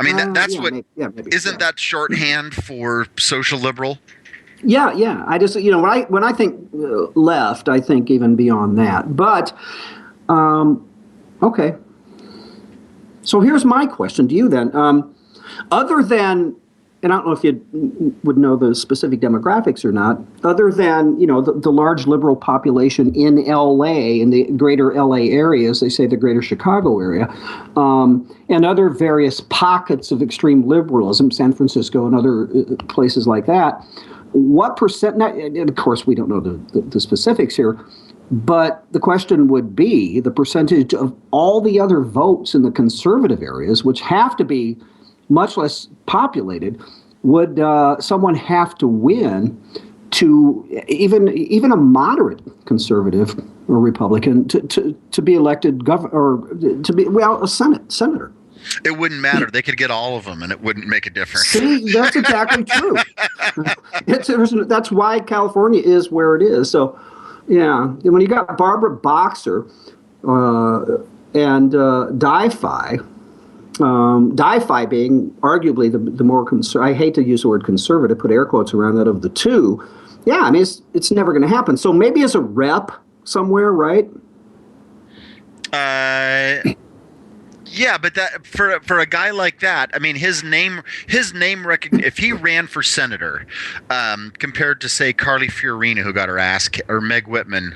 I mean, that's yeah, what maybe, isn't yeah. that shorthand for social liberal? Yeah, yeah. I just, when I think left, I think even beyond that. But okay. So here's my question to you then. Other than, and I don't know if you would know the specific demographics or not, other than, the large liberal population in LA, in the greater LA areas, they say the greater Chicago area, and other various pockets of extreme liberalism, San Francisco and other places like that, what percent, now, and of course we don't know the specifics here, but the question would be the percentage of all the other votes in the conservative areas, which have to be much less populated. Would someone have to win to even a moderate conservative or Republican to be elected governor or to be a senator? It wouldn't matter. They could get all of them, and it wouldn't make a difference. See, that's exactly true. That's why California is where it is. So, yeah, when you got Barbara Boxer and Di-Fi, Di-Fi being arguably the more I hate to use the word conservative, put air quotes around that, of the two. Yeah, I mean, it's never going to happen. So maybe as a rep somewhere, right? Yeah, but that for a guy like that, I mean, his name recognition. If he ran for senator, compared to say Carly Fiorina, who got her ass or Meg Whitman.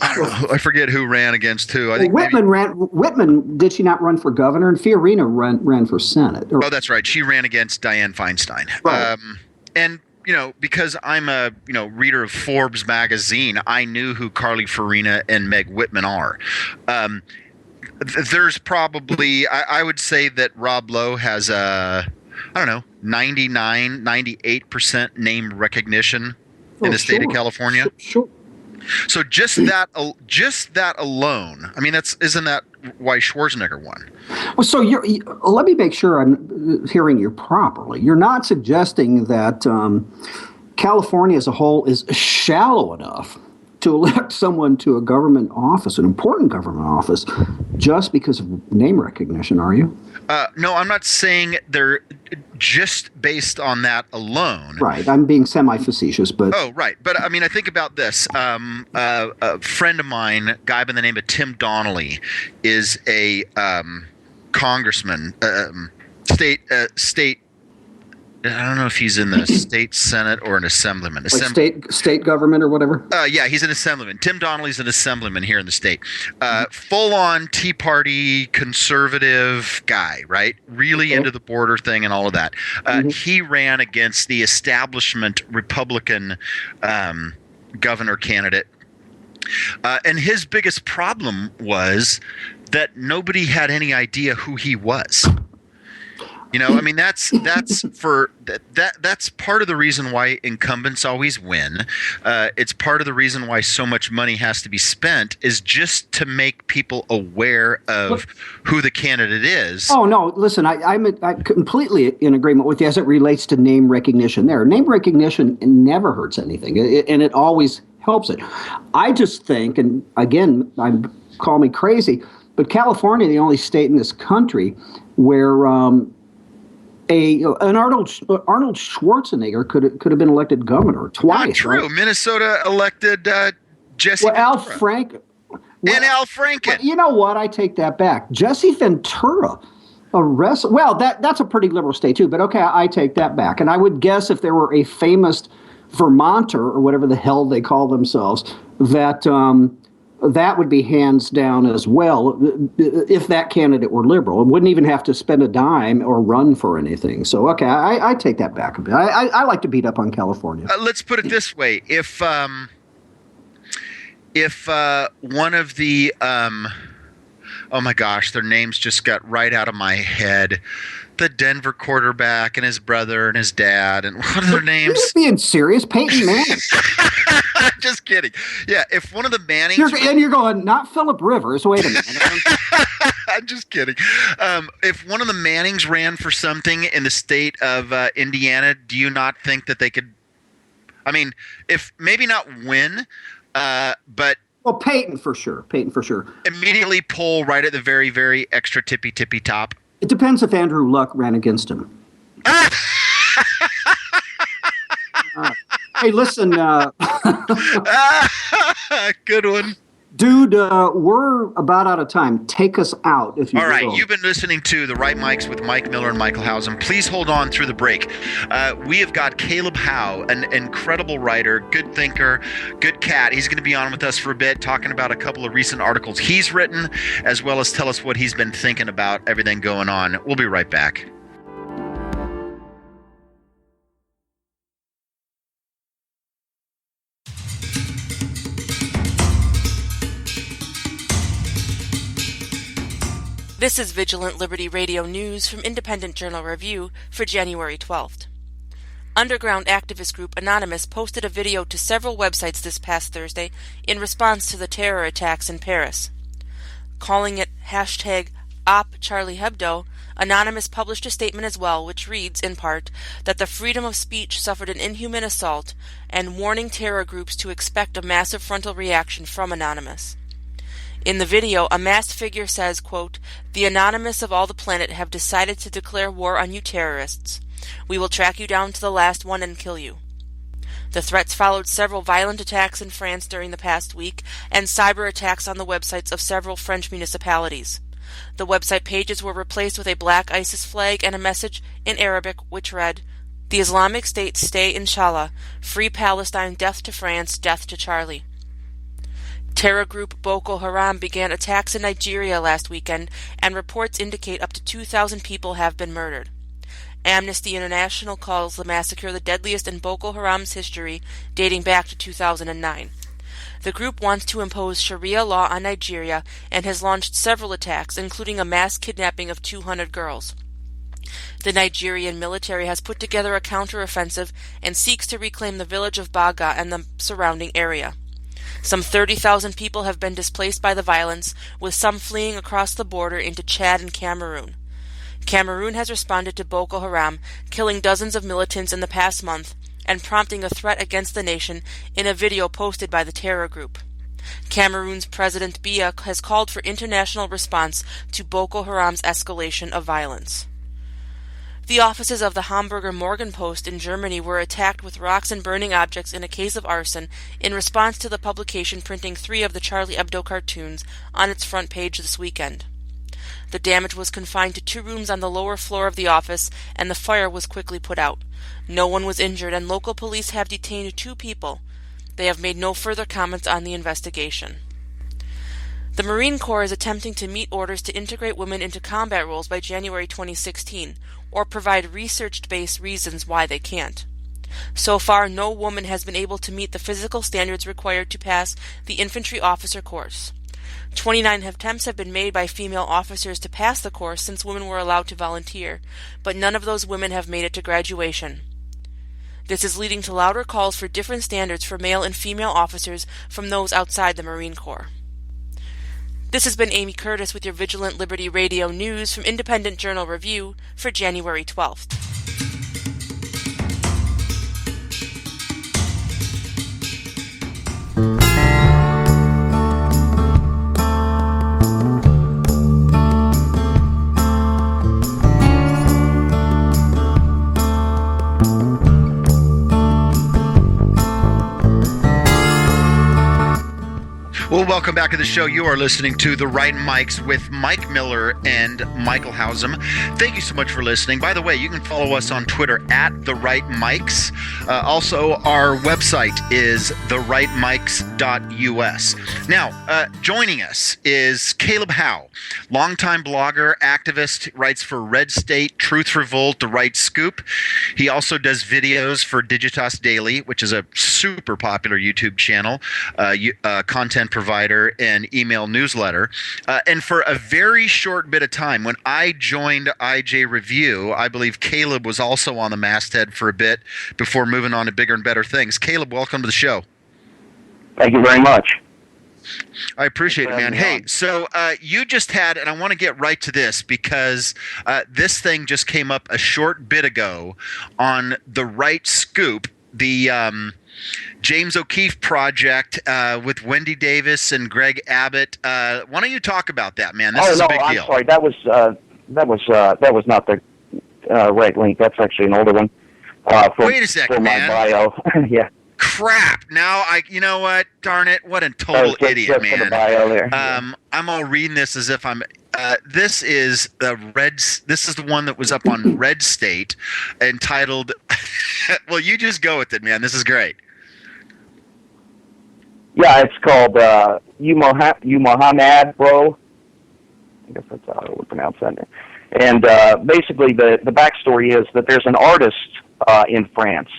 I don't know. I forget who ran against who. I think Whitman ran. Whitman, did she not run for governor? And Fiorina ran for Senate. Oh, that's right. She ran against Dianne Feinstein. Right. And because I'm a reader of Forbes magazine, I knew who Carly Fiorina and Meg Whitman are. There's probably, I would say that Rob Lowe has 98% name recognition in the state of California. Sure. So just that alone, I mean, isn't that why Schwarzenegger won? Well, so let me make sure I'm hearing you properly. You're not suggesting that California as a whole is shallow enough to elect someone to a government office, an important government office, just because of name recognition, are you? No, I'm not saying they're just based on that alone. Right. I'm being semi-facetious, but... Oh, right. But, I mean, I think about this. A friend of mine, a guy by the name of Tim Donnelly, is a congressman, state... I don't know if he's in the state senate or an assemblyman. State government or whatever? Yeah, he's an assemblyman. Tim Donnelly's an assemblyman here in the state. Full-on Tea Party conservative guy, right? Really into the border thing and all of that. He ran against the establishment Republican governor candidate. And his biggest problem was that nobody had any idea who he was. I mean, that's part of the reason why incumbents always win. It's part of the reason why so much money has to be spent, is just to make people aware of who the candidate is. Oh, no, listen, I'm completely in agreement with you as it relates to name recognition there. Name recognition never hurts anything, and it always helps it. I just think, and again, call me crazy, but California, the only state in this country where an Arnold Schwarzenegger could have been elected governor twice. Not true. Right? Minnesota elected Jesse Ventura. Al Franken. And Al Franken. You know what? I take that back. Jesse Ventura. That's a pretty liberal state too, but okay, I take that back. And I would guess if there were a famous Vermonter or whatever the hell they call themselves, that would be hands down as well if that candidate were liberal. It wouldn't even have to spend a dime or run for anything. So, okay, I take that back a bit. I like to beat up on California. Let's put it this way. If one of the oh my gosh, their names just got right out of my head. The Denver quarterback and his brother and his dad, and what are their names? You're being serious, Peyton Manning. Just kidding. Yeah, if one of the Mannings... You're going, not Phillip Rivers. Wait a minute. I'm just kidding. If one of the Mannings ran for something in the state of Indiana, do you not think that they could... I mean, if maybe not win, but... Well, Peyton for sure. Immediately pull right at the very, very extra tippy top. It depends if Andrew Luck ran against him. Hey, listen. Good one. Dude, we're about out of time. Take us out, if you will. All right, you've been listening to The Right Mics with Mike Miller and Michael Hausen. Please hold on through the break. We have got Caleb Howe, an incredible writer, good thinker, good cat. He's going to be on with us for a bit, talking about a couple of recent articles he's written, as well as tell us what he's been thinking about everything going on. We'll be right back. This is Vigilant Liberty Radio News from Independent Journal Review for January 12th. Underground activist group Anonymous posted a video to several websites this past Thursday in response to the terror attacks in Paris. Calling it #OpCharlieHebdo, Anonymous published a statement as well, which reads, in part, that the freedom of speech suffered an inhuman assault, and warning terror groups to expect a massive frontal reaction from Anonymous. In the video, a masked figure says, quote, "The Anonymous of all the planet have decided to declare war on you terrorists. We will track you down to the last one and kill you." The threats followed several violent attacks in France during the past week and cyber attacks on the websites of several French municipalities. The website pages were replaced with a black ISIS flag and a message in Arabic which read, "The Islamic State stay inshallah, free Palestine, death to France, death to Charlie." Terror group Boko Haram began attacks in Nigeria last weekend, and reports indicate up to 2,000 people have been murdered. Amnesty International calls the massacre the deadliest in Boko Haram's history, dating back to 2009. The group wants to impose Sharia law on Nigeria and has launched several attacks, including a mass kidnapping of 200 girls. The Nigerian military has put together a counteroffensive and seeks to reclaim the village of Baga and the surrounding area. Some 30,000 people have been displaced by the violence, with some fleeing across the border into Chad and Cameroon. Cameroon has responded to Boko Haram, killing dozens of militants in the past month and prompting a threat against the nation in a video posted by the terror group. Cameroon's President Biya has called for international response to Boko Haram's escalation of violence. The offices of the Hamburger Morgenpost in Germany were attacked with rocks and burning objects in a case of arson in response to the publication printing 3 of the Charlie Hebdo cartoons on its front page this weekend. The damage was confined to 2 rooms on the lower floor of the office, and the fire was quickly put out. No one was injured, and local police have detained 2 people. They have made no further comments on the investigation. The Marine Corps is attempting to meet orders to integrate women into combat roles by January 2016, or provide research-based reasons why they can't. So far, no woman has been able to meet the physical standards required to pass the infantry officer course. 29 attempts have been made by female officers to pass the course since women were allowed to volunteer, but none of those women have made it to graduation. This is leading to louder calls for different standards for male and female officers from those outside the Marine Corps. This has been Amy Curtis with your Vigilant Liberty Radio News from Independent Journal Review for January 12th. Well, welcome back to the show. You are listening to The Right Mics with Mike Miller and Michael Hausen. Thank you so much for listening. By the way, you can follow us on Twitter at The Right Mics. Also, our website is therightmics.us. Now, joining us is Caleb Howe, longtime blogger, activist, writes for Red State, Truth Revolt, The Right Scoop. He also does videos for Digitas Daily, which is a super popular YouTube channel, content provider and email newsletter. And for a very short bit of time, when I joined IJ Review, I believe Caleb was also on the masthead for a bit before moving on to bigger and better things. Caleb, welcome to the show. Thank you very much. I appreciate it, man. Hey, so you just had, and I want to get right to this because this thing just came up a short bit ago on The Right Scoop, the James O'Keefe project with Wendy Davis and Greg Abbott. Why don't you talk about that, man? This is a big deal. Sorry. That was not the right link. That's actually an older one. Wait a second, for my man. bio. Yeah. Crap! Now you know what? Darn it! What a total idiot, just man. For the bio there. I'm all reading this as if I'm. This is the red. This is the one that was up on Red State, entitled. Well, you just go with it, man. This is great. Yeah, it's called You Muhammad, bro. I guess that's how I would pronounce that. And basically, the backstory is that there's an artist in France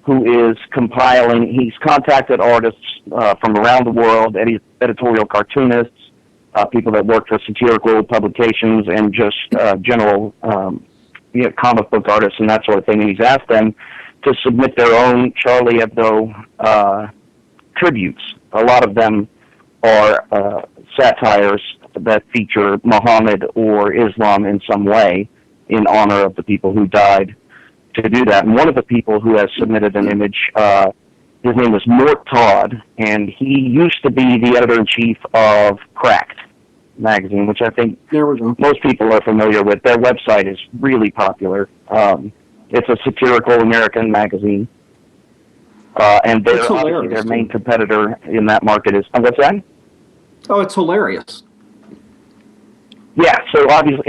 who is compiling. He's contacted artists from around the world, editorial cartoonists, people that work for satirical publications, and just general comic book artists and that sort of thing. And he's asked them to submit their own Charlie Hebdo tributes. A lot of them are satires that feature Muhammad or Islam in some way in honor of the people who died to do that. And one of the people who has submitted an image, his name is Mort Todd, and he used to be the editor-in-chief of Cracked magazine, which I think most people are familiar with. Their website is really popular. It's a satirical American magazine. And obviously their main competitor in that market is... what's that? Oh, it's hilarious. Yeah, so obviously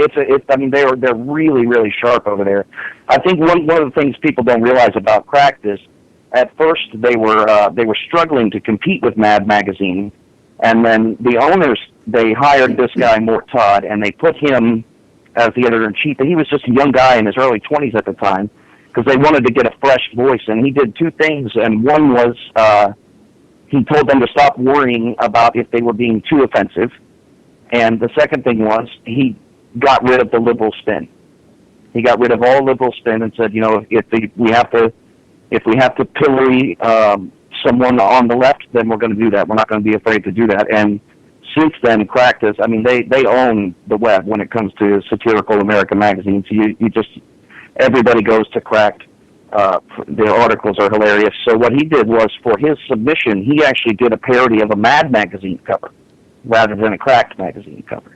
they're really, really sharp over there. I think one of the things people don't realize about Cracked is at first they were struggling to compete with Mad Magazine, and then the owners, they hired this guy Mort Todd, and they put him as the editor-in-chief, and he was just a young guy in his early 20s at the time, because they wanted to get a fresh voice, and he did two things, and one was he told them to stop worrying about if they were being too offensive. And the second thing was he got rid of the liberal spin. He got rid of all liberal spin and said, if we have to pillory someone on the left, then we're going to do that. We're not going to be afraid to do that. And since then, Cracked is, they own the web when it comes to satirical American magazines. Everybody goes to Cracked. Their articles are hilarious. So what he did was, for his submission, he actually did a parody of a Mad Magazine cover rather than a Cracked magazine cover.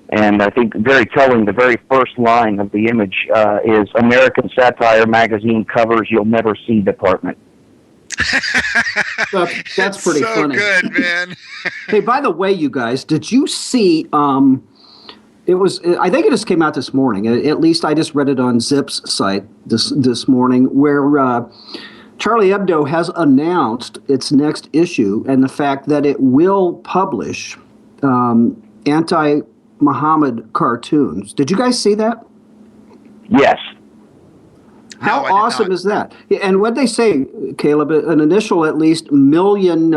And I think very telling, the very first line of the image is American Satire Magazine Covers You'll Never See Department. That's pretty funny. Good, man. Hey, by the way, you guys, did you see... I think it just came out this morning. At least I just read it on Zip's site this morning, where Charlie Hebdo has announced its next issue and the fact that it will publish anti-Muhammad cartoons. Did you guys see that? Yes. How awesome is that? And what they say, Caleb, an initial at least million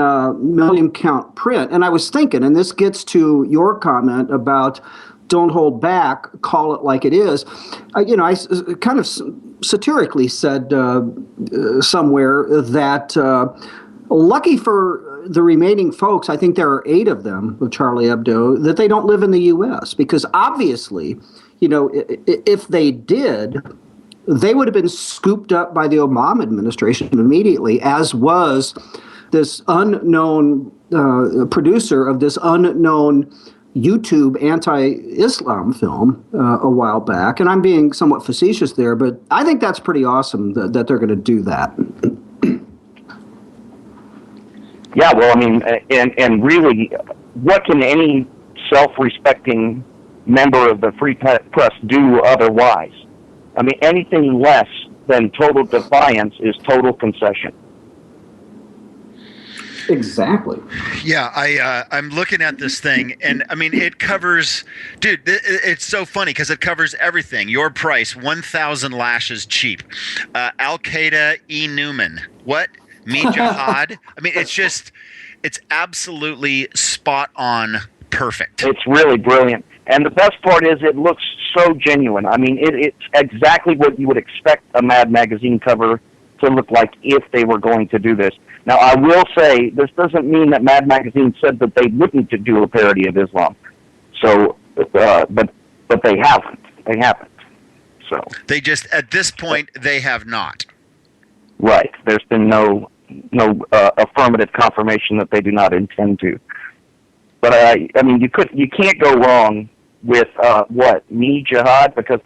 count print. And I was thinking, and this gets to your comment about don't hold back, call it like it is. I kind of satirically said somewhere that lucky for the remaining folks, I think there are 8 of them of Charlie Hebdo, that they don't live in the U.S. Because obviously, if they did, they would have been scooped up by the Obama administration immediately, as was this unknown producer of this unknown YouTube anti-Islam film a while back. And I'm being somewhat facetious there, but I think that's pretty awesome that they're going to do that. Yeah, well, and really, what can any self-respecting member of the free press do otherwise? Anything less than total defiance is total concession. Exactly. Yeah, I'm looking at this thing, and it covers, dude. It's so funny because it covers everything. Your price, 1,000 lashes cheap. Al Qaeda, E. Newman. What? Me Jihad. It's absolutely spot on, perfect. It's really brilliant, and the best part is it looks so genuine. It's exactly what you would expect a Mad Magazine cover to look like if they were going to do this. Now, I will say, this doesn't mean that Mad Magazine said that they wouldn't do a parody of Islam. So, but they haven't. They haven't. So they just, at this point, they have not. Right. There's been no affirmative confirmation that they do not intend to. But you can't go wrong with me, Jihad, because